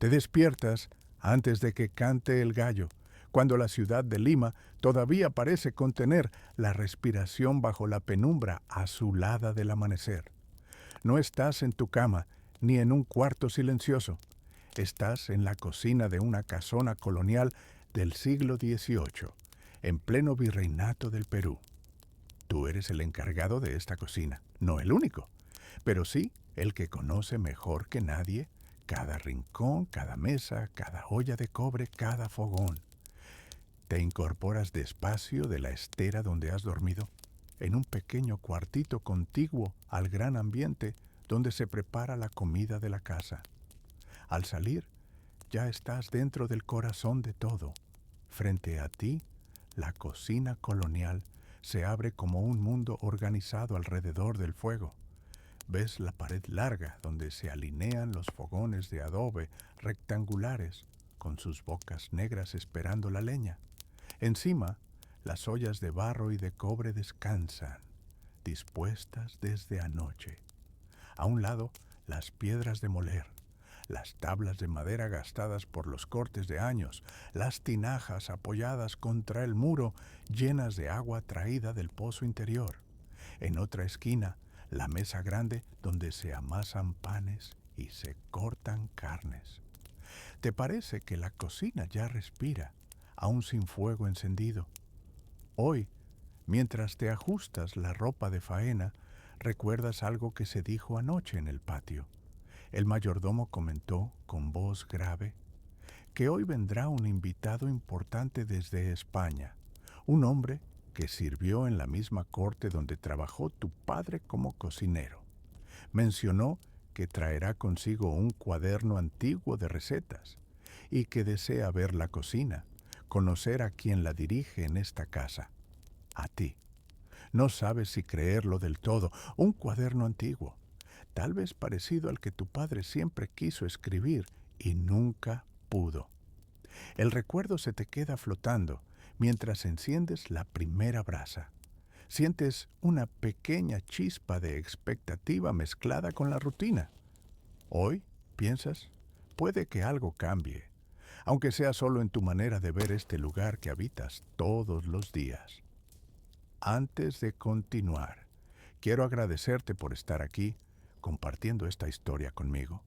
Te despiertas antes de que cante el gallo, cuando la ciudad de Lima todavía parece contener la respiración bajo la penumbra azulada del amanecer. No estás en tu cama ni en un cuarto silencioso. Estás en la cocina de una casona colonial del siglo XVIII, en pleno virreinato del Perú. Tú eres el encargado de esta cocina, no el único, pero sí el que conoce mejor que nadie cada rincón, cada mesa, cada olla de cobre, cada fogón. Te incorporas despacio de la estera donde has dormido, en un pequeño cuartito contiguo al gran ambiente donde se prepara la comida de la casa. Al salir, ya estás dentro del corazón de todo. Frente a ti, la cocina colonial se abre como un mundo organizado alrededor del fuego. Ves la pared larga donde se alinean los fogones de adobe rectangulares, con sus bocas negras esperando la leña. Encima, las ollas de barro y de cobre descansan, dispuestas desde anoche. A un lado, las piedras de moler, las tablas de madera gastadas por los cortes de años, las tinajas apoyadas contra el muro llenas de agua traída del pozo interior. En otra esquina, la mesa grande donde se amasan panes y se cortan carnes. ¿Te parece que la cocina ya respira, aún sin fuego encendido? Hoy, mientras te ajustas la ropa de faena, recuerdas algo que se dijo anoche en el patio. El mayordomo comentó con voz grave que hoy vendrá un invitado importante desde España, un hombre que sirvió en la misma corte donde trabajó tu padre como cocinero. Mencionó que traerá consigo un cuaderno antiguo de recetas y que desea ver la cocina, conocer a quien la dirige en esta casa, a ti. No sabes si creerlo del todo. Un cuaderno antiguo, tal vez parecido al que tu padre siempre quiso escribir y nunca pudo. El recuerdo se te queda flotando mientras enciendes la primera brasa. Sientes una pequeña chispa de expectativa mezclada con la rutina. Hoy, piensas, puede que algo cambie, aunque sea solo en tu manera de ver este lugar que habitas todos los días. Antes de continuar, quiero agradecerte por estar aquí compartiendo esta historia conmigo.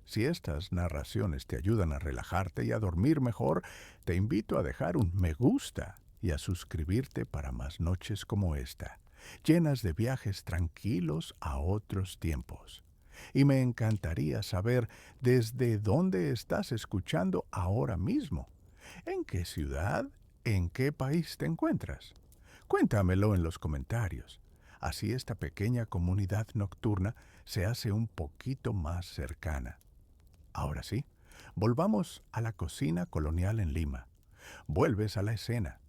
Si estas narraciones te ayudan a relajarte y a dormir mejor, te invito a dejar un me gusta y a suscribirte para más noches como esta, llenas de viajes tranquilos a otros tiempos. Y me encantaría saber desde dónde estás escuchando ahora mismo. ¿En qué ciudad? ¿En qué país te encuentras? Cuéntamelo en los comentarios. Así esta pequeña comunidad nocturna se hace un poquito más cercana. Ahora sí, volvamos a la cocina colonial en Lima. Vuelves a la escena.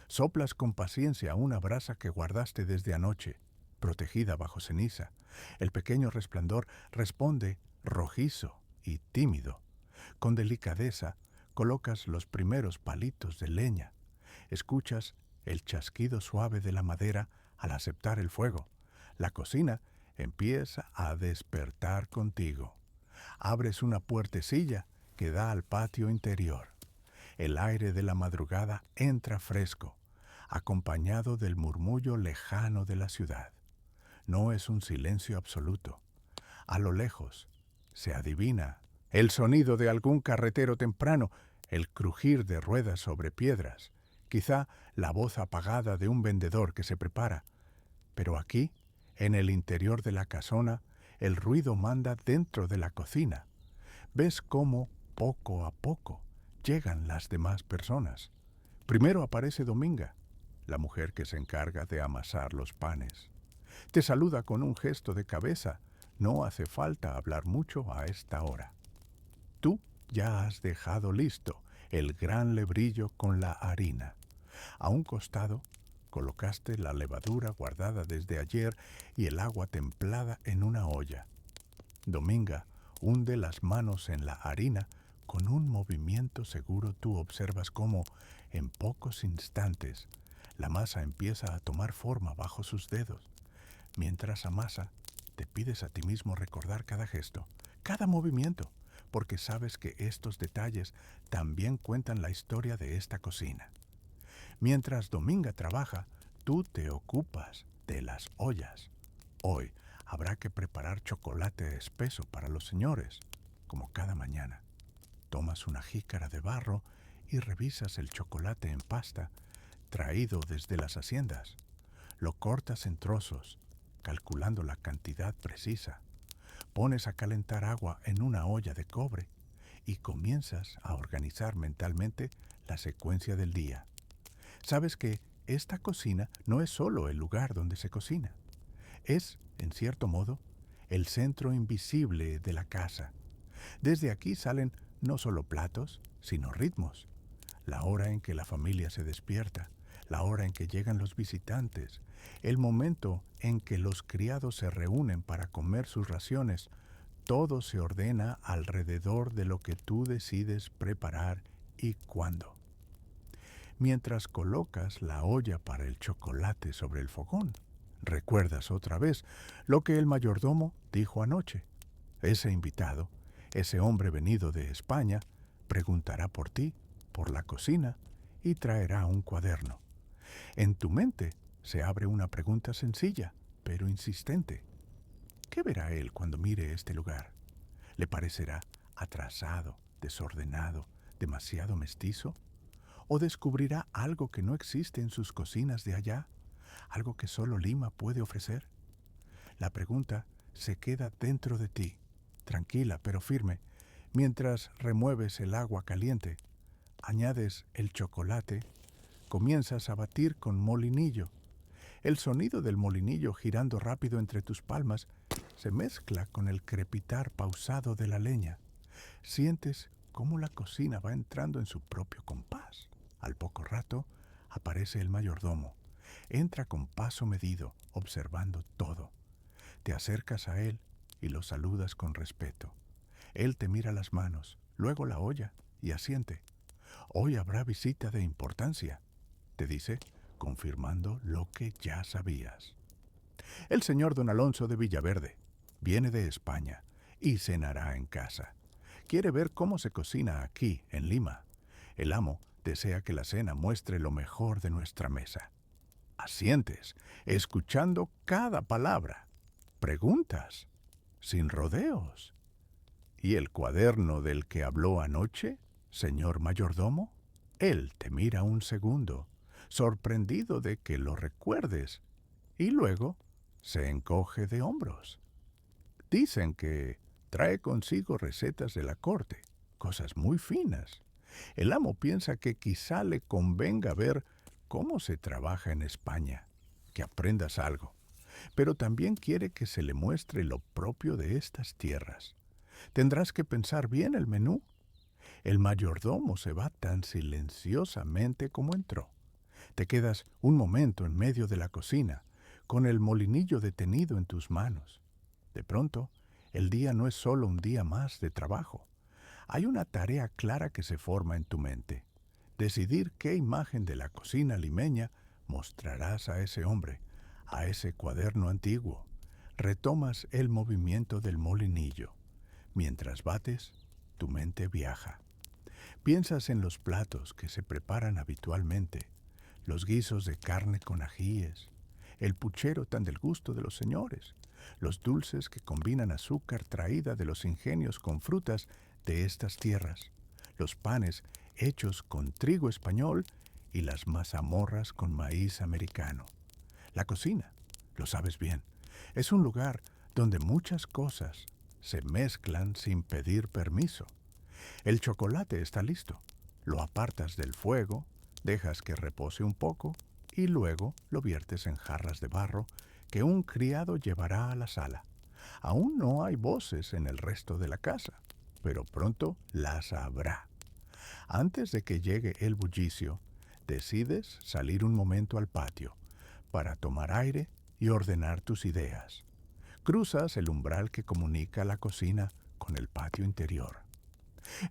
Soplas con paciencia una brasa que guardaste desde anoche, protegida bajo ceniza. El pequeño resplandor responde rojizo y tímido. Con delicadeza colocas los primeros palitos de leña. Escuchas el chasquido suave de la madera al aceptar el fuego. La cocina empieza a despertar contigo. Abres una puertecilla que da al patio interior. El aire de la madrugada entra fresco, acompañado del murmullo lejano de la ciudad. No es un silencio absoluto. A lo lejos se adivina el sonido de algún carretero temprano, el crujir de ruedas sobre piedras, quizá la voz apagada de un vendedor que se prepara. Pero aquí, en el interior de la casona, el ruido manda dentro de la cocina. Ves cómo, poco a poco, llegan las demás personas. Primero aparece Dominga, la mujer que se encarga de amasar los panes. Te saluda con un gesto de cabeza. No hace falta hablar mucho a esta hora. Tú ya has dejado listo el gran lebrillo con la harina. A un costado colocaste la levadura guardada desde ayer y el agua templada en una olla. Dominga hunde las manos en la harina. Con un movimiento seguro tú observas cómo, en pocos instantes, la masa empieza a tomar forma bajo sus dedos. Mientras amasa, te pides a ti mismo recordar cada gesto, cada movimiento, porque sabes que estos detalles también cuentan la historia de esta cocina. Mientras Dominga trabaja, tú te ocupas de las ollas. Hoy habrá que preparar chocolate espeso para los señores, como cada mañana. Tomas una jícara de barro y revisas el chocolate en pasta traído desde las haciendas. Lo cortas en trozos, calculando la cantidad precisa. Pones a calentar agua en una olla de cobre y comienzas a organizar mentalmente la secuencia del día. Sabes que esta cocina no es solo el lugar donde se cocina. Es, en cierto modo, el centro invisible de la casa. Desde aquí salen no solo platos, sino ritmos. La hora en que la familia se despierta, la hora en que llegan los visitantes, el momento en que los criados se reúnen para comer sus raciones, todo se ordena alrededor de lo que tú decides preparar y cuándo. Mientras colocas la olla para el chocolate sobre el fogón, recuerdas otra vez lo que el mayordomo dijo anoche. Ese invitado, ese hombre venido de España, preguntará por ti, por la cocina, y traerá un cuaderno. En tu mente se abre una pregunta sencilla, pero insistente. ¿Qué verá él cuando mire este lugar? ¿Le parecerá atrasado, desordenado, demasiado mestizo? ¿O descubrirá algo que no existe en sus cocinas de allá? ¿Algo que solo Lima puede ofrecer? La pregunta se queda dentro de ti, tranquila pero firme, mientras remueves el agua caliente, añades el chocolate, comienzas a batir con molinillo. El sonido del molinillo girando rápido entre tus palmas se mezcla con el crepitar pausado de la leña. Sientes cómo la cocina va entrando en su propio compás. Al poco rato aparece el mayordomo. Entra con paso medido, observando todo. Te acercas a él y lo saludas con respeto. Él te mira las manos, luego la olla y asiente. Hoy habrá visita de importancia, te dice, confirmando lo que ya sabías. El señor don Alonso de Villaverde viene de España y cenará en casa. Quiere ver cómo se cocina aquí, en Lima. El amo desea que la cena muestre lo mejor de nuestra mesa. Asientes, escuchando cada palabra. Preguntas, sin rodeos. ¿Y el cuaderno del que habló anoche, señor mayordomo? Él te mira un segundo, sorprendido de que lo recuerdes, y luego se encoge de hombros. Dicen que trae consigo recetas de la corte, cosas muy finas. El amo piensa que quizá le convenga ver cómo se trabaja en España, que aprendas algo, pero también quiere que se le muestre lo propio de estas tierras. Tendrás que pensar bien el menú. El mayordomo se va tan silenciosamente como entró. Te quedas un momento en medio de la cocina, con el molinillo detenido en tus manos. De pronto, el día no es solo un día más de trabajo. Hay una tarea clara que se forma en tu mente. Decidir qué imagen de la cocina limeña mostrarás a ese hombre, a ese cuaderno antiguo. Retomas el movimiento del molinillo. Mientras bates, tu mente viaja. Piensas en los platos que se preparan habitualmente, los guisos de carne con ajíes, el puchero tan del gusto de los señores, los dulces que combinan azúcar traída de los ingenios con frutas de estas tierras, los panes hechos con trigo español y las mazamorras con maíz americano. La cocina, lo sabes bien, es un lugar donde muchas cosas se mezclan sin pedir permiso. El chocolate está listo. Lo apartas del fuego, dejas que repose un poco y luego lo viertes en jarras de barro que un criado llevará a la sala. Aún no hay voces en el resto de la casa, pero pronto las habrá. Antes de que llegue el bullicio, decides salir un momento al patio para tomar aire y ordenar tus ideas. Cruzas el umbral que comunica la cocina con el patio interior.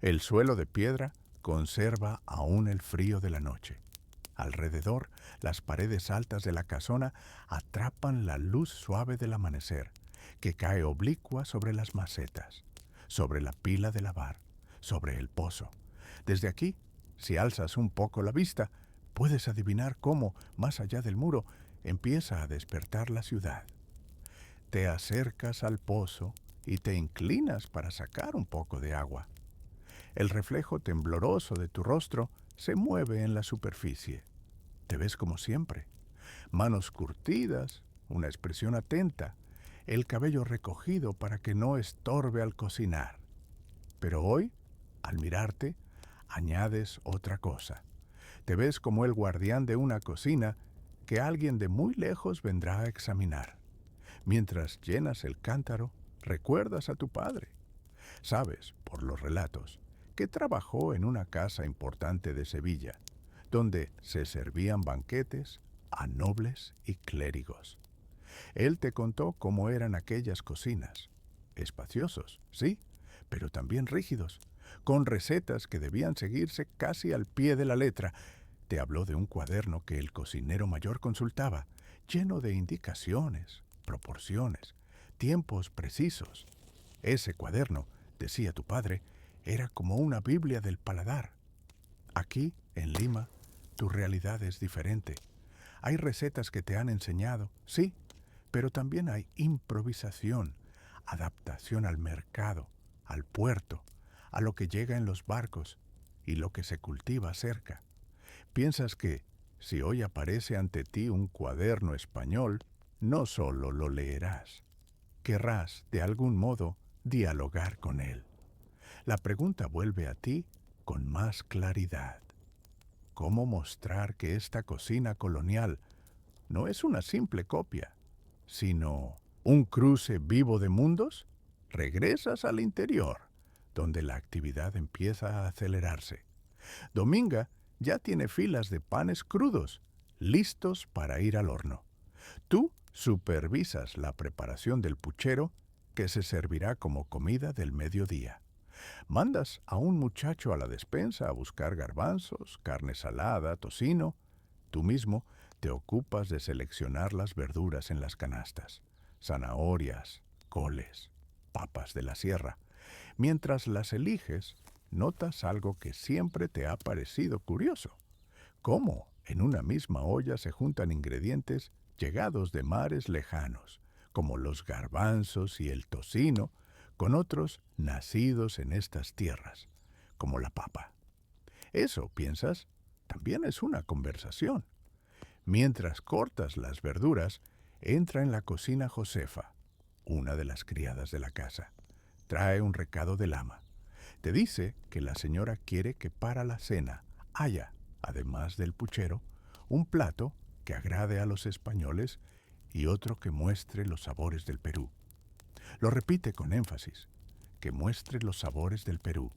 El suelo de piedra conserva aún el frío de la noche. Alrededor, las paredes altas de la casona atrapan la luz suave del amanecer, que cae oblicua sobre las macetas. sobre la pila de lavar, sobre el pozo. Desde aquí, si alzas un poco la vista, puedes adivinar cómo, más allá del muro, empieza a despertar la ciudad. Te acercas al pozo y te inclinas para sacar un poco de agua. El reflejo tembloroso de tu rostro se mueve en la superficie. Te ves como siempre. Manos curtidas, una expresión atenta, el cabello recogido para que no estorbe al cocinar. Pero hoy, al mirarte, añades otra cosa. Te ves como el guardián de una cocina que alguien de muy lejos vendrá a examinar. Mientras llenas el cántaro, recuerdas a tu padre. Sabes, por los relatos, que trabajó en una casa importante de Sevilla, donde se servían banquetes a nobles y clérigos. Él te contó cómo eran aquellas cocinas. Espaciosos, sí, pero también rígidos, con recetas que debían seguirse casi al pie de la letra. Te habló de un cuaderno que el cocinero mayor consultaba, lleno de indicaciones, proporciones, tiempos precisos. Ese cuaderno, decía tu padre, era como una Biblia del paladar. Aquí, en Lima, tu realidad es diferente. Hay recetas que te han enseñado, sí, pero también hay improvisación, adaptación al mercado, al puerto, a lo que llega en los barcos y lo que se cultiva cerca. Piensas que, si hoy aparece ante ti un cuaderno español, no solo lo leerás, querrás, de algún modo, dialogar con él. La pregunta vuelve a ti con más claridad. ¿Cómo mostrar que esta cocina colonial no es una simple copia, sino un cruce vivo de mundos? Regresas al interior, donde la actividad empieza a acelerarse. Dominga ya tiene filas de panes crudos, listos para ir al horno. Tú supervisas la preparación del puchero que se servirá como comida del mediodía. Mandas a un muchacho a la despensa a buscar garbanzos, carne salada, tocino. Tú mismo te ocupas de seleccionar las verduras en las canastas, zanahorias, coles, papas de la sierra. Mientras las eliges, notas algo que siempre te ha parecido curioso. Cómo en una misma olla se juntan ingredientes llegados de mares lejanos, como los garbanzos y el tocino, con otros nacidos en estas tierras, como la papa. Eso, piensas, también es una conversación. Mientras cortas las verduras, entra en la cocina Josefa, una de las criadas de la casa. Trae un recado del ama. Te dice que la señora quiere que para la cena haya, además del puchero, un plato que agrade a los españoles y otro que muestre los sabores del Perú. Lo repite con énfasis, que muestre los sabores del Perú.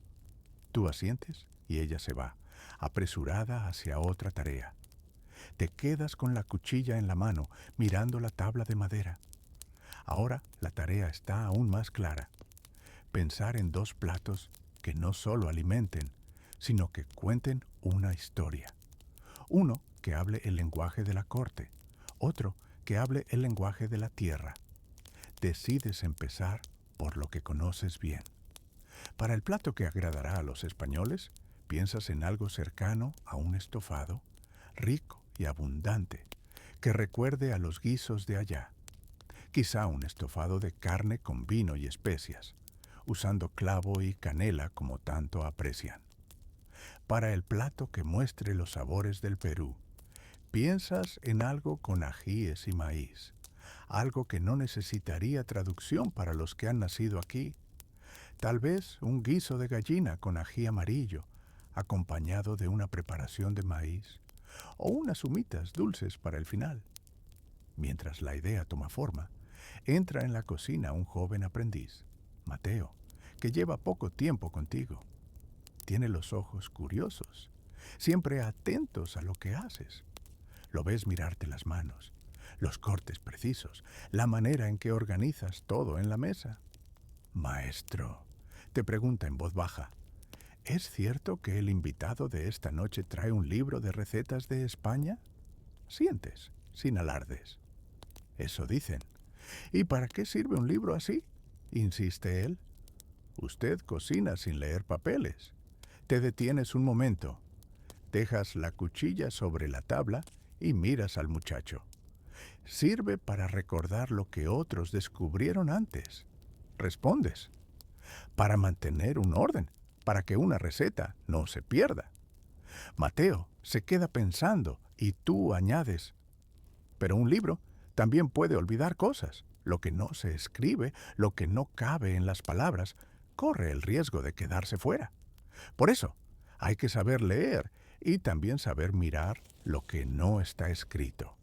Tú asientes y ella se va, apresurada hacia otra tarea. Te quedas con la cuchilla en la mano, mirando la tabla de madera. Ahora la tarea está aún más clara. Pensar en dos platos que no solo alimenten, sino que cuenten una historia. Uno que hable el lenguaje de la corte, otro que hable el lenguaje de la tierra. Decides empezar por lo que conoces bien. Para el plato que agradará a los españoles, piensas en algo cercano a un estofado, rico y abundante, que recuerde a los guisos de allá. Quizá un estofado de carne con vino y especias, usando clavo y canela como tanto aprecian. Para el plato que muestre los sabores del Perú, piensas en algo con ajíes y maíz, algo que no necesitaría traducción para los que han nacido aquí. Tal vez un guiso de gallina con ají amarillo, acompañado de una preparación de maíz, o unas humitas dulces para el final. Mientras la idea toma forma, entra en la cocina un joven aprendiz, Mateo, que lleva poco tiempo contigo. Tiene los ojos curiosos, siempre atentos a lo que haces. Lo ves mirarte las manos, los cortes precisos, la manera en que organizas todo en la mesa. Maestro, te pregunta en voz baja, ¿es cierto que el invitado de esta noche trae un libro de recetas de España? Sientes, sin alardes. Eso dicen. ¿Y para qué sirve un libro así?, insiste él. Usted cocina sin leer papeles. Te detienes un momento, dejas la cuchilla sobre la tabla y miras al muchacho. Sirve para recordar lo que otros descubrieron antes. Respondes. Para mantener un orden, para que una receta no se pierda. Mateo se queda pensando y tú añades, pero un libro también puede olvidar cosas. Lo que no se escribe, lo que no cabe en las palabras, corre el riesgo de quedarse fuera. Por eso, hay que saber leer y también saber mirar lo que no está escrito.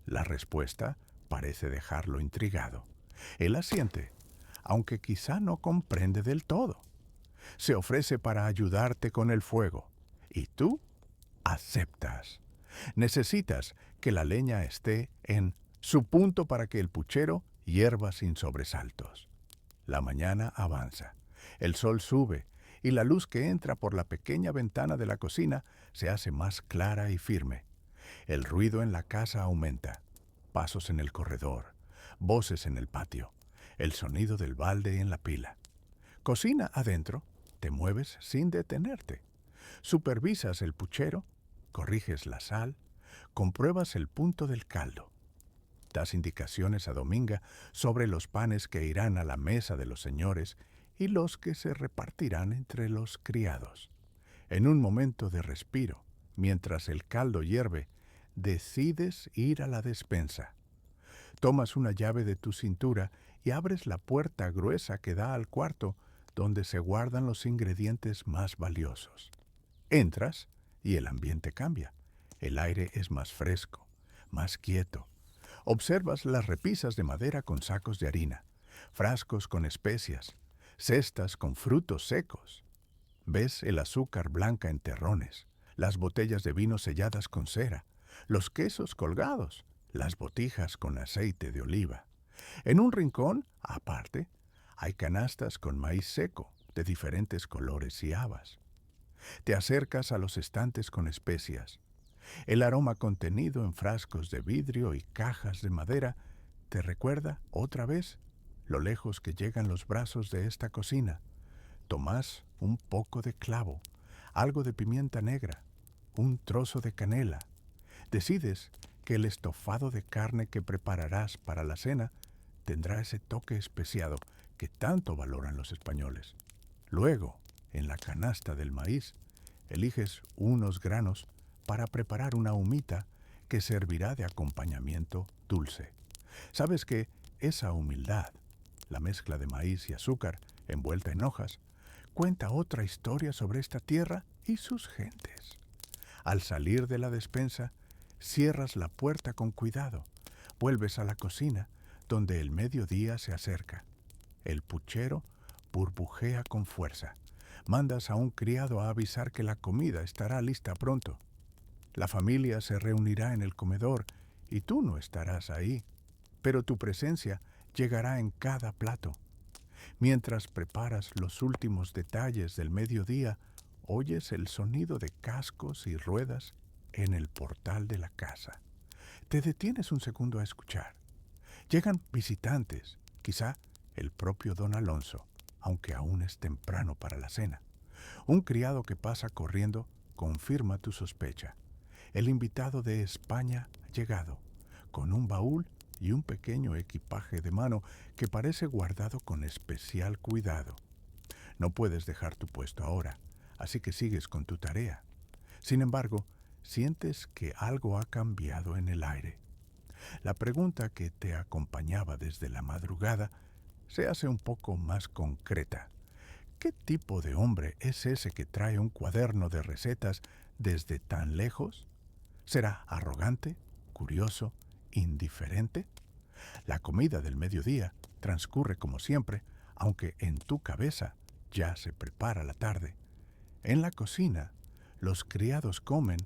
La respuesta parece dejarlo intrigado. Él asiente, aunque quizá no comprende del todo. Se ofrece para ayudarte con el fuego y tú aceptas. Necesitas que la leña esté en su punto para que el puchero hierva sin sobresaltos. La mañana avanza, el sol sube y la luz que entra por la pequeña ventana de la cocina se hace más clara y firme. El ruido en la casa aumenta, pasos en el corredor, voces en el patio, el sonido del balde en la pila. Cocina adentro, te mueves sin detenerte. Supervisas el puchero, corriges la sal, compruebas el punto del caldo. Das indicaciones a Dominga sobre los panes que irán a la mesa de los señores y los que se repartirán entre los criados. En un momento de respiro, mientras el caldo hierve, decides ir a la despensa. Tomas una llave de tu cintura y abres la puerta gruesa que da al cuarto donde se guardan los ingredientes más valiosos. Entras y el ambiente cambia. El aire es más fresco, más quieto. Observas las repisas de madera con sacos de harina, frascos con especias, cestas con frutos secos. Ves el azúcar blanca en terrones, las botellas de vino selladas con cera, los quesos colgados, las botijas con aceite de oliva. En un rincón, aparte, hay canastas con maíz seco, de diferentes colores y habas. Te acercas a los estantes con especias. El aroma contenido en frascos de vidrio y cajas de madera te recuerda, otra vez, lo lejos que llegan los brazos de esta cocina. Tomás un poco de clavo, algo de pimienta negra, un trozo de canela. Decides que el estofado de carne que prepararás para la cena tendrá ese toque especiado que tanto valoran los españoles. Luego, en la canasta del maíz, eliges unos granos para preparar una humita que servirá de acompañamiento dulce. Sabes que esa humildad, la mezcla de maíz y azúcar envuelta en hojas, cuenta otra historia sobre esta tierra y sus gentes. Al salir de la despensa, cierras la puerta con cuidado, vuelves a la cocina, donde el mediodía se acerca. El puchero burbujea con fuerza. Mandas a un criado a avisar que la comida estará lista pronto. La familia se reunirá en el comedor y tú no estarás ahí, pero tu presencia llegará en cada plato. Mientras preparas los últimos detalles del mediodía, oyes el sonido de cascos y ruedas en el portal de la casa. Te detienes un segundo a escuchar. Llegan visitantes, quizá el propio don Alonso, aunque aún es temprano para la cena. Un criado que pasa corriendo confirma tu sospecha. El invitado de España ha llegado, con un baúl y un pequeño equipaje de mano que parece guardado con especial cuidado. No puedes dejar tu puesto ahora, así que sigues con tu tarea. Sin embargo, sientes que algo ha cambiado en el aire. La pregunta que te acompañaba desde la madrugada se hace un poco más concreta. ¿Qué tipo de hombre es ese que trae un cuaderno de recetas desde tan lejos? ¿Será arrogante, curioso, indiferente? La comida del mediodía transcurre como siempre, aunque en tu cabeza ya se prepara la tarde. En la cocina, los criados comen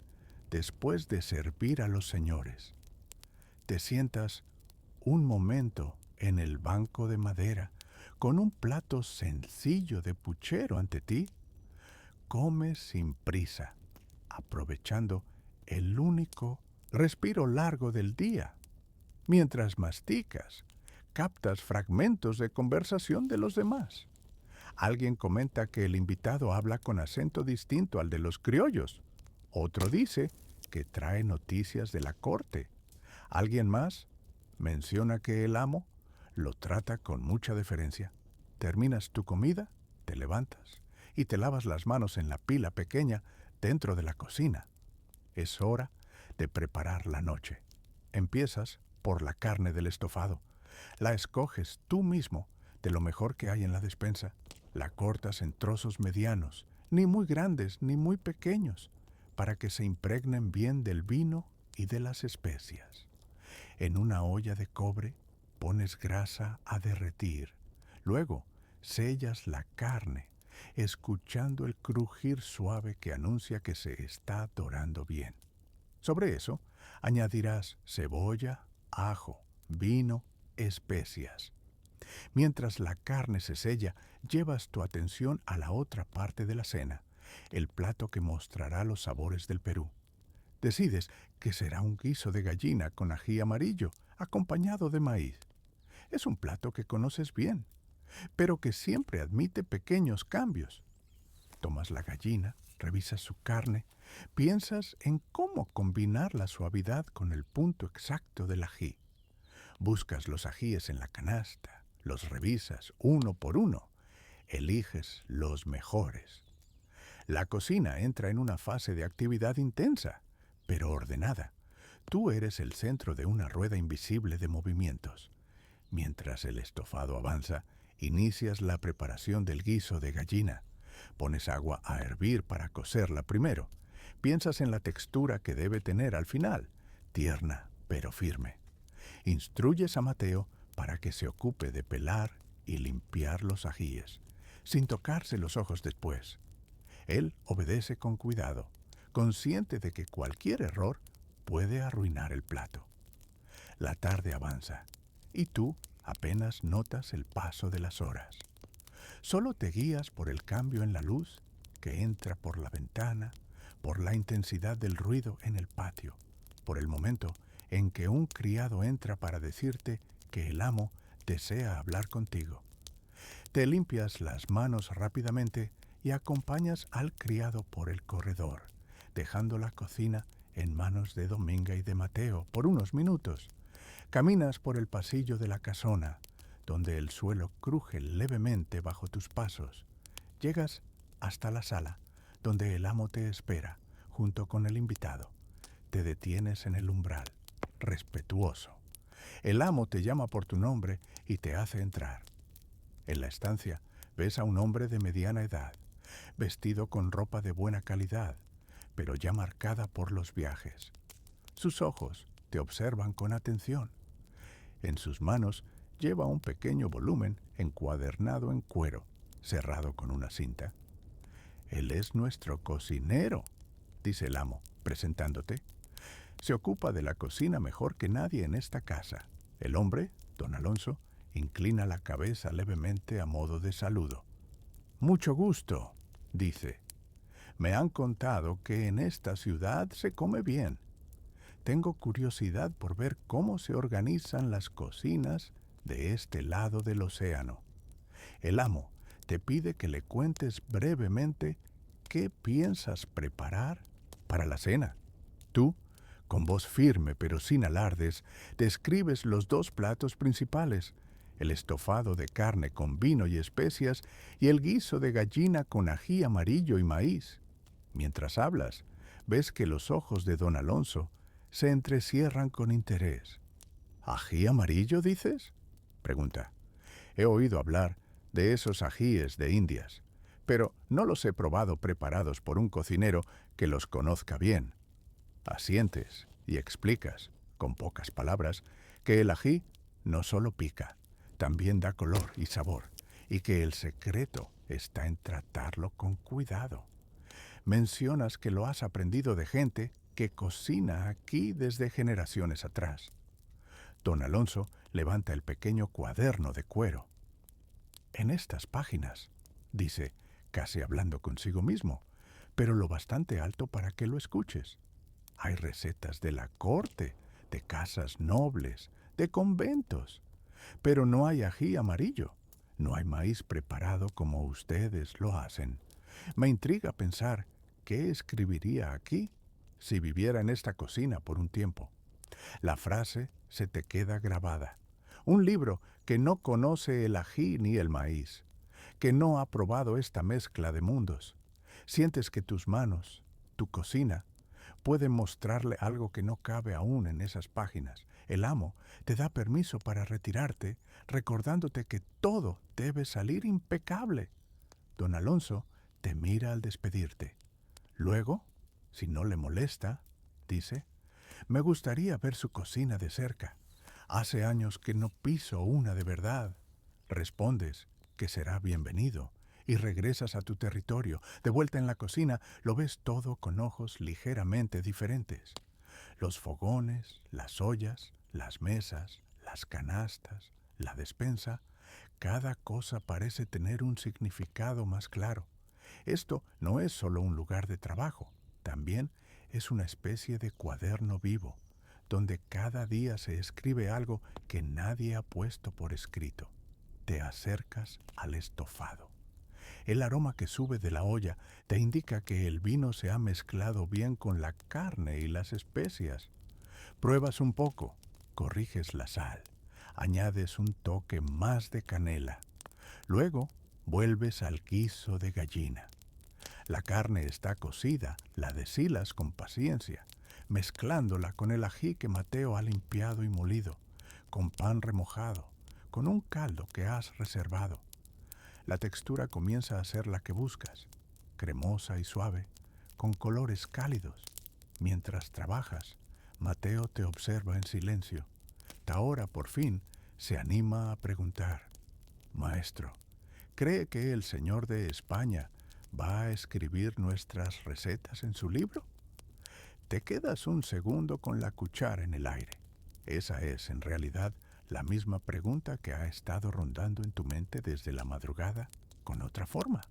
después de servir a los señores. Te sientas un momento en el banco de madera, con un plato sencillo de puchero ante ti. Comes sin prisa, aprovechando el único respiro largo del día. Mientras masticas, captas fragmentos de conversación de los demás. Alguien comenta que el invitado habla con acento distinto al de los criollos. Otro dice que trae noticias de la corte. Alguien más menciona que el amo lo trata con mucha deferencia. Terminas tu comida, te levantas y te lavas las manos en la pila pequeña dentro de la cocina. Es hora de preparar la noche. Empiezas por la carne del estofado. La escoges tú mismo de lo mejor que hay en la despensa. La cortas en trozos medianos, ni muy grandes ni muy pequeños, para que se impregnen bien del vino y de las especias. En una olla de cobre pones grasa a derretir. Luego sellas la carne, escuchando el crujir suave que anuncia que se está dorando bien. Sobre eso añadirás cebolla, ajo, vino, especias. Mientras la carne se sella, llevas tu atención a la otra parte de la cena, el plato que mostrará los sabores del Perú. Decides que será un guiso de gallina con ají amarillo, acompañado de maíz. Es un plato que conoces bien, pero que siempre admite pequeños cambios. Tomas la gallina, revisas su carne, piensas en cómo combinar la suavidad con el punto exacto del ají. Buscas los ajíes en la canasta, los revisas uno por uno, eliges los mejores. La cocina entra en una fase de actividad intensa, pero ordenada. Tú eres el centro de una rueda invisible de movimientos. Mientras el estofado avanza, inicias la preparación del guiso de gallina. Pones agua a hervir para cocerla primero. Piensas en la textura que debe tener al final, tierna pero firme. Instruyes a Mateo para que se ocupe de pelar y limpiar los ajíes, sin tocarse los ojos después. Él obedece con cuidado, consciente de que cualquier error puede arruinar el plato. La tarde avanza y tú apenas notas el paso de las horas. Solo te guías por el cambio en la luz que entra por la ventana, por la intensidad del ruido en el patio, por el momento en que un criado entra para decirte que el amo desea hablar contigo. Te limpias las manos rápidamente y acompañas al criado por el corredor, dejando la cocina en manos de Dominga y de Mateo por unos minutos. Caminas por el pasillo de la casona, donde el suelo cruje levemente bajo tus pasos. Llegas hasta la sala, donde el amo te espera, junto con el invitado. Te detienes en el umbral, respetuoso. El amo te llama por tu nombre y te hace entrar. En la estancia ves a un hombre de mediana edad, vestido con ropa de buena calidad, pero ya marcada por los viajes. Sus ojos te observan con atención. En sus manos lleva un pequeño volumen encuadernado en cuero, cerrado con una cinta. Él es nuestro cocinero, dice el amo, presentándote. Se ocupa de la cocina mejor que nadie en esta casa. El hombre, don Alonso, inclina la cabeza levemente a modo de saludo. Mucho gusto, dice. Me han contado que en esta ciudad se come bien. Tengo curiosidad por ver cómo se organizan las cocinas de este lado del océano. El amo te pide que le cuentes brevemente qué piensas preparar para la cena. Tú, con voz firme pero sin alardes, describes los dos platos principales, el estofado de carne con vino y especias y el guiso de gallina con ají amarillo y maíz. Mientras hablas, ves que los ojos de don Alonso se entrecierran con interés. ¿Ají amarillo, dices?, pregunta. He oído hablar de esos ajíes de Indias, pero no los he probado preparados por un cocinero que los conozca bien. Asientes y explicas, con pocas palabras, que el ají no solo pica, también da color y sabor, y que el secreto está en tratarlo con cuidado. Mencionas que lo has aprendido de gente que cocina aquí desde generaciones atrás. Don Alonso levanta el pequeño cuaderno de cuero. En estas páginas, dice, casi hablando consigo mismo, pero lo bastante alto para que lo escuches. Hay recetas de la corte, de casas nobles, de conventos, pero no hay ají amarillo, No hay maíz preparado como ustedes lo hacen. Me intriga pensar qué escribiría aquí si viviera en esta cocina por un tiempo. La frase se te queda grabada. Un libro que no conoce el ají ni el maíz, que no ha probado esta mezcla de mundos. Sientes que tus manos, tu cocina, pueden mostrarle algo que no cabe aún en esas páginas. El amo te da permiso para retirarte, recordándote que todo debe salir impecable. Don Alonso te mira al despedirte. Luego, si no le molesta, dice, me gustaría ver su cocina de cerca. Hace años que no piso una de verdad. Respondes que será bienvenido y regresas a tu territorio. De vuelta en la cocina, lo ves todo con ojos ligeramente diferentes. Los fogones, las ollas, las mesas, las canastas, la despensa, cada cosa parece tener un significado más claro. Esto no es solo un lugar de trabajo, también es una especie de cuaderno vivo, donde cada día se escribe algo que nadie ha puesto por escrito. Te acercas al estofado. El aroma que sube de la olla te indica que el vino se ha mezclado bien con la carne y las especias. Pruebas un poco, corriges la sal, añades un toque más de canela. Luego vuelves al guiso de gallina. La carne está cocida, la deshilas con paciencia, mezclándola con el ají que Mateo ha limpiado y molido, con pan remojado, con un caldo que has reservado. La textura comienza a ser la que buscas, cremosa y suave, con colores cálidos. Mientras trabajas, Mateo te observa en silencio. Tahora, por fin, se anima a preguntar, Maestro, ¿cree que el señor de España va a escribir nuestras recetas en su libro? Te quedas un segundo con la cuchara en el aire. Esa es, en realidad, la misma pregunta que ha estado rondando en tu mente desde la madrugada, con otra forma.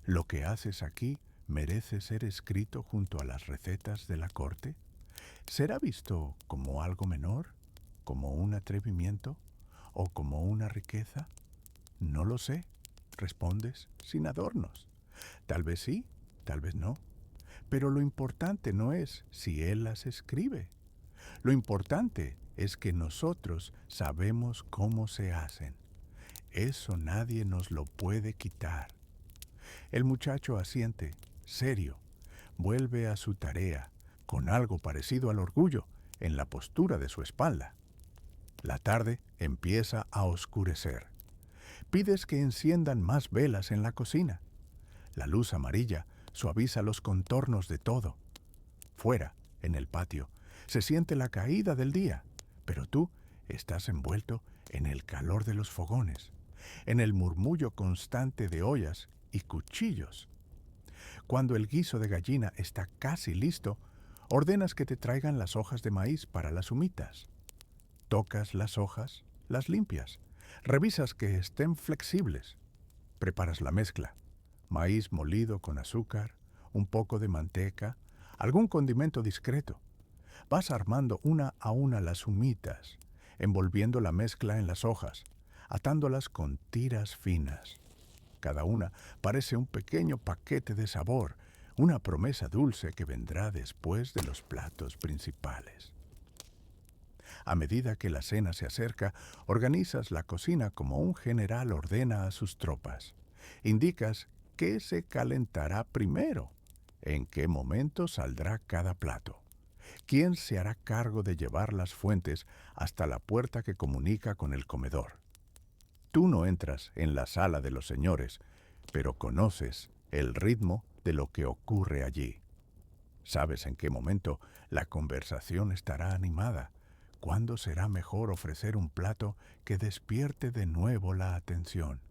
¿Lo que haces aquí merece ser escrito junto a las recetas de la corte? ¿Será visto como algo menor, como un atrevimiento o como una riqueza? No lo sé, respondes sin adornos. Tal vez sí, tal vez no. Pero lo importante no es si él las escribe. Lo importante es que nosotros sabemos cómo se hacen. Eso nadie nos lo puede quitar. El muchacho asiente, serio, vuelve a su tarea, con algo parecido al orgullo en la postura de su espalda. La tarde empieza a oscurecer. Pides que enciendan más velas en la cocina. La luz amarilla suaviza los contornos de todo. Fuera, en el patio, se siente la caída del día, pero tú estás envuelto en el calor de los fogones, en el murmullo constante de ollas y cuchillos. Cuando el guiso de gallina está casi listo, ordenas que te traigan las hojas de maíz para las humitas. Tocas las hojas, las limpias, revisas que estén flexibles. Preparas la mezcla: maíz molido con azúcar, un poco de manteca, algún condimento discreto. Vas armando una a una las humitas, envolviendo la mezcla en las hojas, atándolas con tiras finas. Cada una parece un pequeño paquete de sabor, una promesa dulce que vendrá después de los platos principales. A medida que la cena se acerca, organizas la cocina como un general ordena a sus tropas. Indicas qué se calentará primero, en qué momento saldrá cada plato, quién se hará cargo de llevar las fuentes hasta la puerta que comunica con el comedor. Tú no entras en la sala de los señores, pero conoces el ritmo de lo que ocurre allí. Sabes en qué momento la conversación estará animada, cuándo será mejor ofrecer un plato que despierte de nuevo la atención,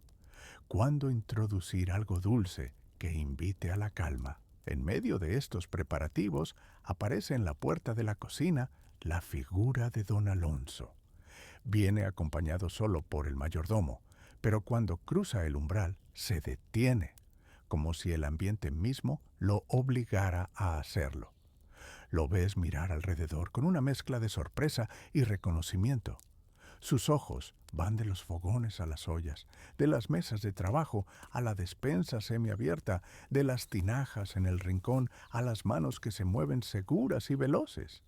cuándo introducir algo dulce que invite a la calma. En medio de estos preparativos aparece en la puerta de la cocina la figura de don Alonso. Viene acompañado solo por el mayordomo, pero cuando cruza el umbral se detiene, como si el ambiente mismo lo obligara a hacerlo. Lo ves mirar alrededor con una mezcla de sorpresa y reconocimiento. Sus ojos van de los fogones a las ollas, de las mesas de trabajo a la despensa semiabierta, de las tinajas en el rincón a las manos que se mueven seguras y veloces.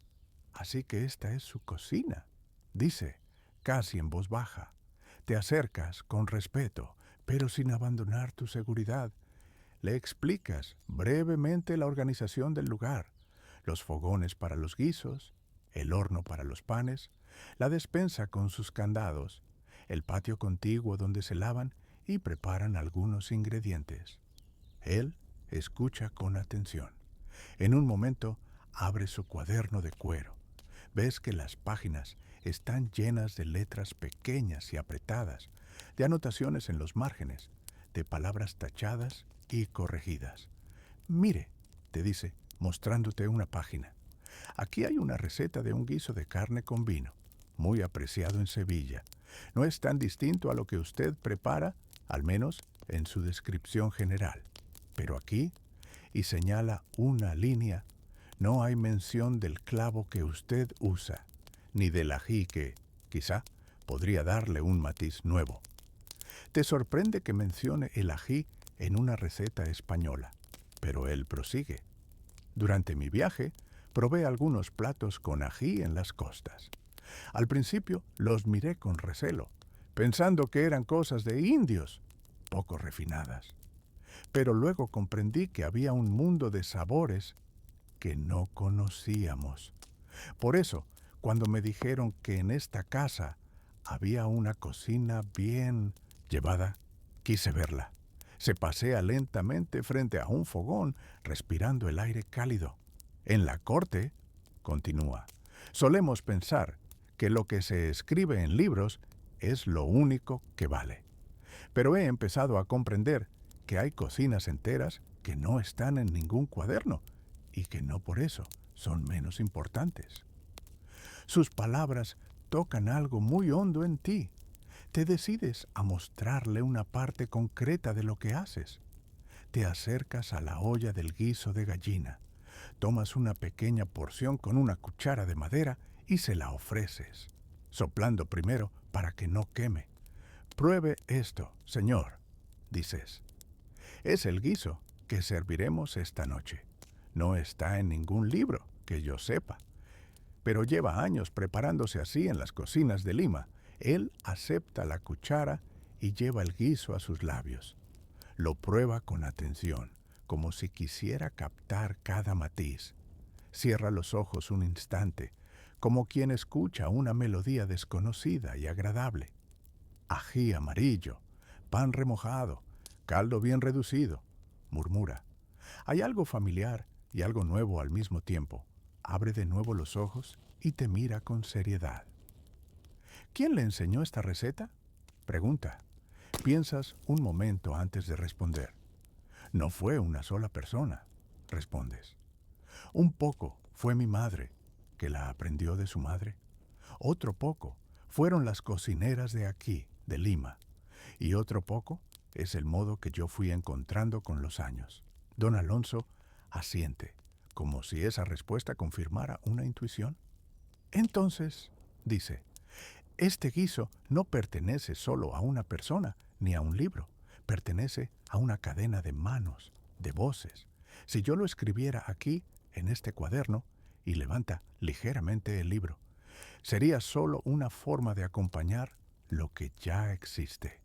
Así que esta es su cocina, dice, casi en voz baja. Te acercas con respeto, pero sin abandonar tu seguridad. Le explicas brevemente la organización del lugar, los fogones para los guisos, el horno para los panes, la despensa con sus candados, el patio contiguo donde se lavan y preparan algunos ingredientes. Él escucha con atención. En un momento abre su cuaderno de cuero. Ves que las páginas están llenas de letras pequeñas y apretadas, de anotaciones en los márgenes, de palabras tachadas y corregidas. Mire, te dice, mostrándote una página. Aquí hay una receta de un guiso de carne con vino, muy apreciado en Sevilla. No es tan distinto a lo que usted prepara, al menos en su descripción general. Pero aquí, y señala una línea, no hay mención del clavo que usted usa, ni del ají que, quizá, podría darle un matiz nuevo. Te sorprende que mencione el ají en una receta española, pero él prosigue. Durante mi viaje, probé algunos platos con ají en las costas. Al principio los miré con recelo, pensando que eran cosas de indios, poco refinadas. Pero luego comprendí que había un mundo de sabores que no conocíamos. Por eso, cuando me dijeron que en esta casa había una cocina bien llevada, quise verla. Se pasea lentamente frente a un fogón, respirando el aire cálido. En la corte, continúa, solemos pensar que lo que se escribe en libros es lo único que vale. Pero he empezado a comprender que hay cocinas enteras que no están en ningún cuaderno y que no por eso son menos importantes. Sus palabras tocan algo muy hondo en ti. Te decides a mostrarle una parte concreta de lo que haces. Te acercas a la olla del guiso de gallina, tomas una pequeña porción con una cuchara de madera y se la ofreces, soplando primero para que no queme. Pruebe esto, señor, dices. Es el guiso que serviremos esta noche. No está en ningún libro, que yo sepa, pero lleva años preparándose así en las cocinas de Lima. Él acepta la cuchara y lleva el guiso a sus labios. Lo prueba con atención, como si quisiera captar cada matiz. Cierra los ojos un instante, como quien escucha una melodía desconocida y agradable. Ají amarillo, pan remojado, caldo bien reducido, murmura. Hay algo familiar y algo nuevo al mismo tiempo. Abre de nuevo los ojos y te mira con seriedad. ¿Quién le enseñó esta receta? Pregunta. Piensas un momento antes de responder. No fue una sola persona, respondes. Un poco fue mi madre, que la aprendió de su madre. Otro poco fueron las cocineras de aquí, de Lima. Y otro poco es el modo que yo fui encontrando con los años. Don Alonso asiente, como si esa respuesta confirmara una intuición. Entonces, dice, este guiso no pertenece solo a una persona ni a un libro, pertenece a una cadena de manos, de voces. Si yo lo escribiera aquí, en este cuaderno, y levanta ligeramente el libro, sería solo una forma de acompañar lo que ya existe.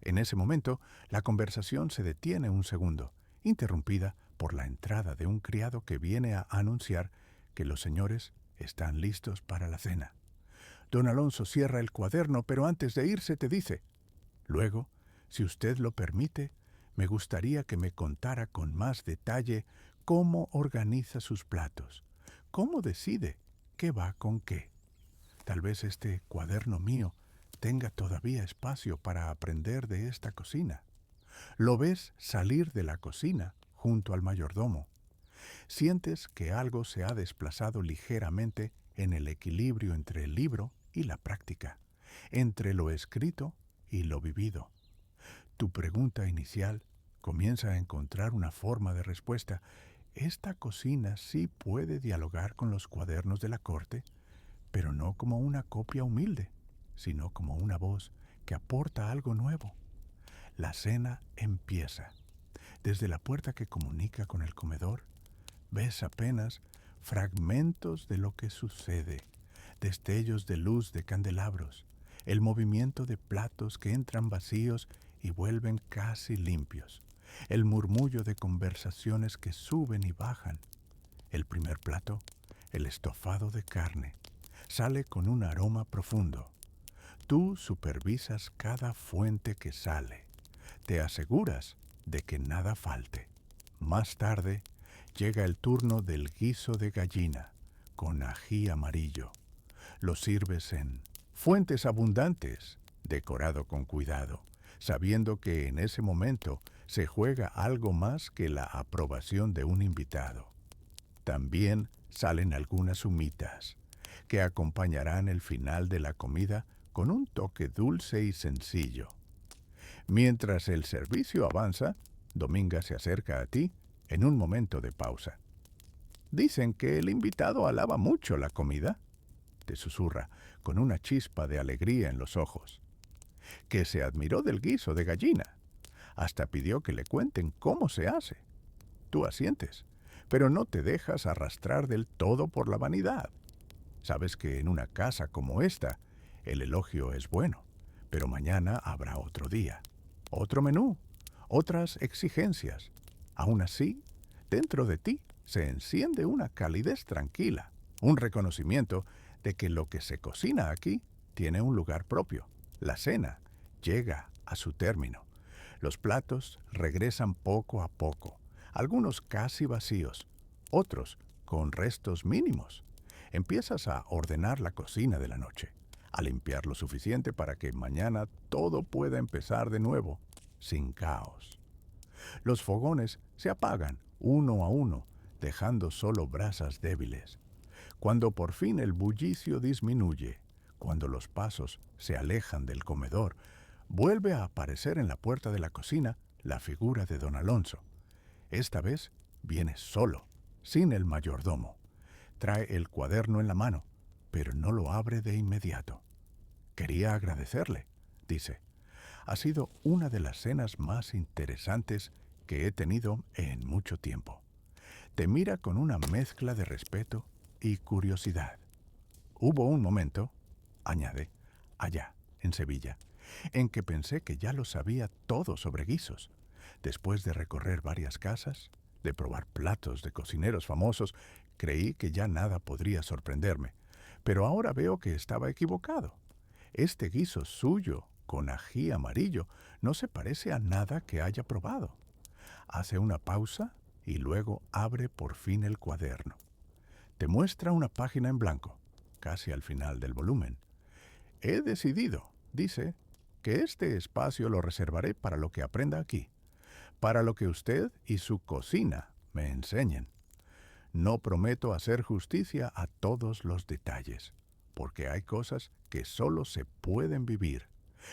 En ese momento, la conversación se detiene un segundo, interrumpida por la entrada de un criado que viene a anunciar que los señores están listos para la cena. Don Alonso cierra el cuaderno, pero antes de irse te dice, luego, si usted lo permite, me gustaría que me contara con más detalle cómo organiza sus platos, cómo decide qué va con qué. Tal vez este cuaderno mío tenga todavía espacio para aprender de esta cocina. Lo ves salir de la cocina junto al mayordomo. Sientes que algo se ha desplazado ligeramente en el equilibrio entre el libro y la práctica, entre lo escrito y lo vivido. Tu pregunta inicial comienza a encontrar una forma de respuesta. ¿Esta cocina sí puede dialogar con los cuadernos de la corte? pero no como una copia humilde, sino como una voz que aporta algo nuevo. La cena empieza. Desde la puerta que comunica con el comedor, ves apenas fragmentos de lo que sucede, destellos de luz de candelabros, el movimiento de platos que entran vacíos y vuelven casi limpios, el murmullo de conversaciones que suben y bajan. El primer plato, el estofado de carne, sale con un aroma profundo. Tú supervisas cada fuente que sale. Te aseguras de que nada falte. Más tarde, llega el turno del guiso de gallina, con ají amarillo. Lo sirves en fuentes abundantes, decorado con cuidado, sabiendo que en ese momento se juega algo más que la aprobación de un invitado. También salen algunas humitas, que acompañarán el final de la comida con un toque dulce y sencillo. Mientras el servicio avanza, Dominga se acerca a ti en un momento de pausa. Dicen que el invitado alaba mucho la comida, te susurra, con una chispa de alegría en los ojos. Que se admiró del guiso de gallina. Hasta pidió que le cuenten cómo se hace. Tú asientes, pero no te dejas arrastrar del todo por la vanidad. Sabes que en una casa como esta, el elogio es bueno, pero mañana habrá otro día, otro menú, otras exigencias. Aún así, dentro de ti se enciende una calidez tranquila, un reconocimiento de que lo que se cocina aquí tiene un lugar propio. La cena llega a su término. Los platos regresan poco a poco, algunos casi vacíos, otros con restos mínimos. Empiezas a ordenar la cocina de la noche, a limpiar lo suficiente para que mañana todo pueda empezar de nuevo, sin caos. Los fogones se apagan uno a uno, dejando solo brasas débiles. Cuando por fin el bullicio disminuye, cuando los pasos se alejan del comedor, vuelve a aparecer en la puerta de la cocina la figura de don Alonso. Esta vez viene solo, sin el mayordomo. Trae el cuaderno en la mano, pero no lo abre de inmediato. Quería agradecerle, dice. Ha sido una de las cenas más interesantes que he tenido en mucho tiempo. Te mira con una mezcla de respeto y curiosidad. Hubo un momento, añade, allá, en Sevilla, en que pensé que ya lo sabía todo sobre guisos. Después de recorrer varias casas, de probar platos de cocineros famosos, creí que ya nada podría sorprenderme. Pero ahora veo que estaba equivocado. Este guiso suyo, con ají amarillo, no se parece a nada que haya probado. Hace una pausa y luego abre por fin el cuaderno. Te muestra una página en blanco, casi al final del volumen. He decidido, dice, que este espacio lo reservaré para lo que aprenda aquí, para lo que usted y su cocina me enseñen. No prometo hacer justicia a todos los detalles, porque hay cosas que solo se pueden vivir.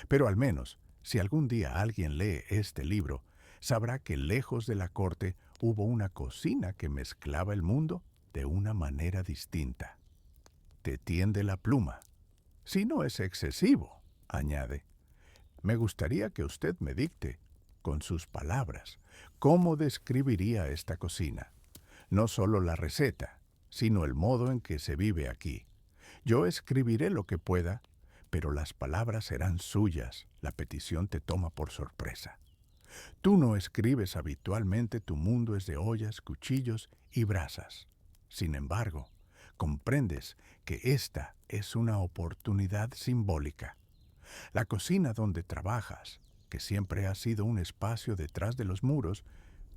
Pero al menos, si algún día alguien lee este libro, sabrá que lejos de la corte hubo una cocina que mezclaba el mundo de una manera distinta. Te tiende la pluma. Si no es excesivo, añade. Me gustaría que usted me dicte, con sus palabras, cómo describiría esta cocina. No solo la receta, sino el modo en que se vive aquí. Yo escribiré lo que pueda, pero las palabras serán suyas. La petición te toma por sorpresa. Tú no escribes habitualmente, tu mundo es de ollas, cuchillos y brasas. Sin embargo, comprendes que esta es una oportunidad simbólica. La cocina donde trabajas, que siempre ha sido un espacio detrás de los muros,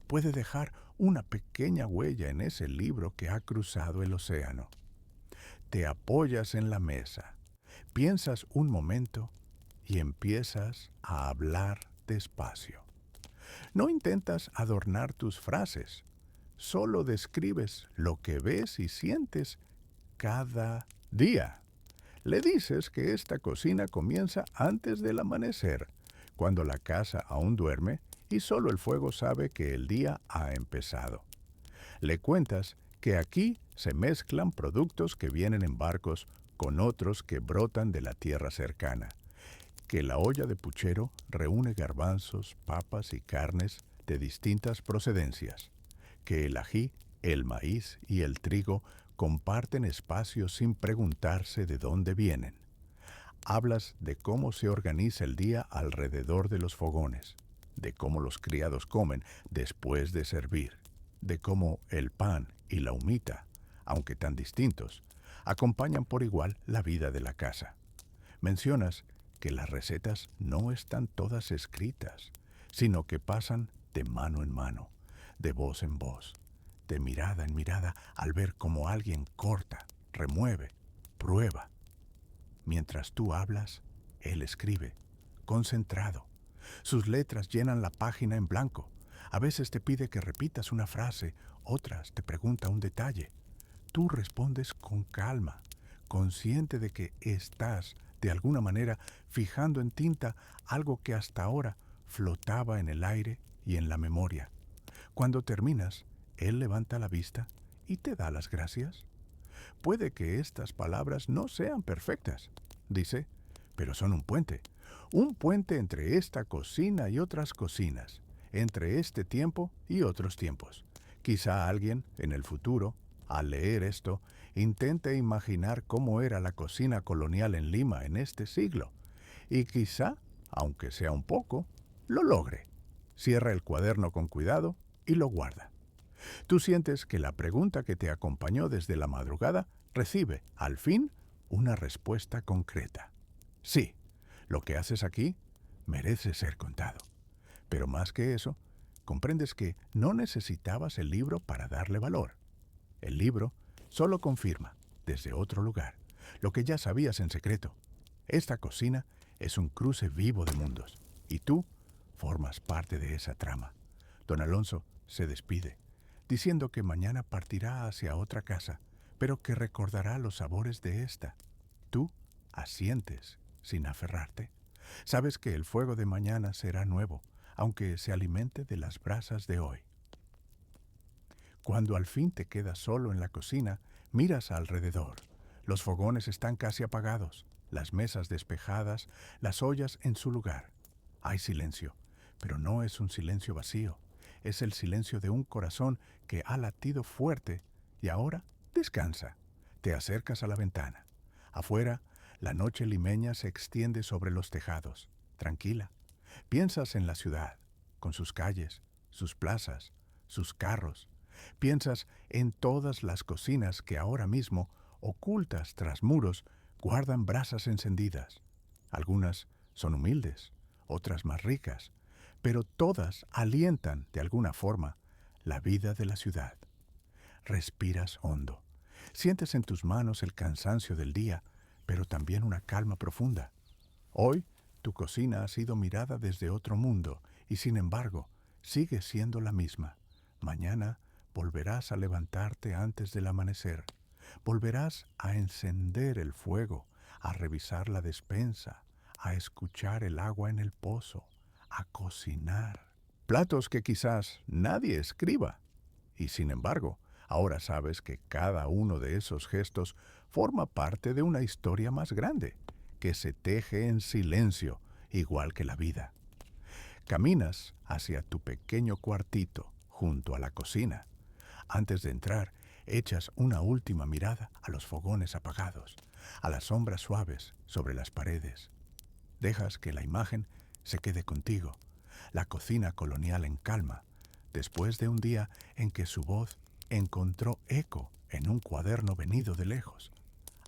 puede dejar una pequeña huella en ese libro que ha cruzado el océano. Te apoyas en la mesa, piensas un momento y empiezas a hablar despacio. No intentas adornar tus frases, solo describes lo que ves y sientes cada día. Le dices que esta cocina comienza antes del amanecer, cuando la casa aún duerme y solo el fuego sabe que el día ha empezado. Le cuentas que aquí se mezclan productos que vienen en barcos con otros que brotan de la tierra cercana, que la olla de puchero reúne garbanzos, papas y carnes de distintas procedencias, que el ají, el maíz y el trigo comparten espacios sin preguntarse de dónde vienen. Hablas de cómo se organiza el día alrededor de los fogones, de cómo los criados comen después de servir, de cómo el pan y la humita, aunque tan distintos, acompañan por igual la vida de la casa. Mencionas que las recetas no están todas escritas, sino que pasan de mano en mano, de voz en voz, de mirada en mirada al ver cómo alguien corta, remueve, prueba. Mientras tú hablas, él escribe, concentrado. Sus letras llenan la página en blanco. A veces te pide que repitas una frase, otras te pregunta un detalle. Tú respondes con calma, consciente de que estás, de alguna manera, fijando en tinta algo que hasta ahora flotaba en el aire y en la memoria. Cuando terminas, él levanta la vista y te da las gracias. Puede que estas palabras no sean perfectas, dice, pero son un puente entre esta cocina y otras cocinas, entre este tiempo y otros tiempos. Quizá alguien, en el futuro, al leer esto, intente imaginar cómo era la cocina colonial en Lima en este siglo, y quizá, aunque sea un poco, lo logre. Cierra el cuaderno con cuidado y lo guarda. Tú sientes que la pregunta que te acompañó desde la madrugada recibe, al fin, una respuesta concreta. Sí, lo que haces aquí merece ser contado. Pero más que eso, comprendes que no necesitabas el libro para darle valor. El libro solo confirma, desde otro lugar, lo que ya sabías en secreto. Esta cocina es un cruce vivo de mundos, y tú formas parte de esa trama. Don Alonso se despide, diciendo que mañana partirá hacia otra casa, pero que recordará los sabores de esta. Tú asientes sin aferrarte. Sabes que el fuego de mañana será nuevo, aunque se alimente de las brasas de hoy. Cuando al fin te quedas solo en la cocina, miras alrededor. Los fogones están casi apagados, las mesas despejadas, las ollas en su lugar. Hay silencio, pero no es un silencio vacío. Es el silencio de un corazón que ha latido fuerte y ahora descansa. Te acercas a la ventana. Afuera, la noche limeña se extiende sobre los tejados, tranquila. Piensas en la ciudad, con sus calles, sus plazas, sus carros. Piensas en todas las cocinas que ahora mismo, ocultas tras muros, guardan brasas encendidas. Algunas son humildes, otras más ricas, pero todas alientan, de alguna forma, la vida de la ciudad. Respiras hondo. Sientes en tus manos el cansancio del día, pero también una calma profunda. Hoy, tu cocina ha sido mirada desde otro mundo y, sin embargo, sigue siendo la misma. Mañana volverás a levantarte antes del amanecer. Volverás a encender el fuego, a revisar la despensa, a escuchar el agua en el pozo, a cocinar. Platos que quizás nadie escriba. Y sin embargo, ahora sabes que cada uno de esos gestos forma parte de una historia más grande, que se teje en silencio, igual que la vida. Caminas hacia tu pequeño cuartito, junto a la cocina. Antes de entrar, echas una última mirada a los fogones apagados, a las sombras suaves sobre las paredes. Dejas que la imagen se quede contigo, la cocina colonial en calma, después de un día en que su voz encontró eco en un cuaderno venido de lejos.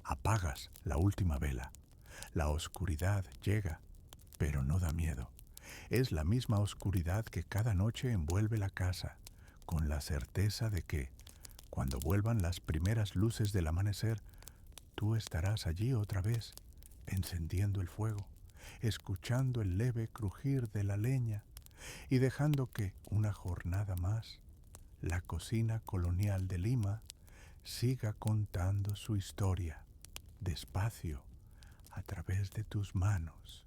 Apagas la última vela. La oscuridad llega, pero no da miedo. Es la misma oscuridad que cada noche envuelve la casa, con la certeza de que, cuando vuelvan las primeras luces del amanecer, tú estarás allí otra vez, encendiendo el fuego, escuchando el leve crujir de la leña y dejando que, una jornada más, la cocina colonial de Lima siga contando su historia, despacio, a través de tus manos.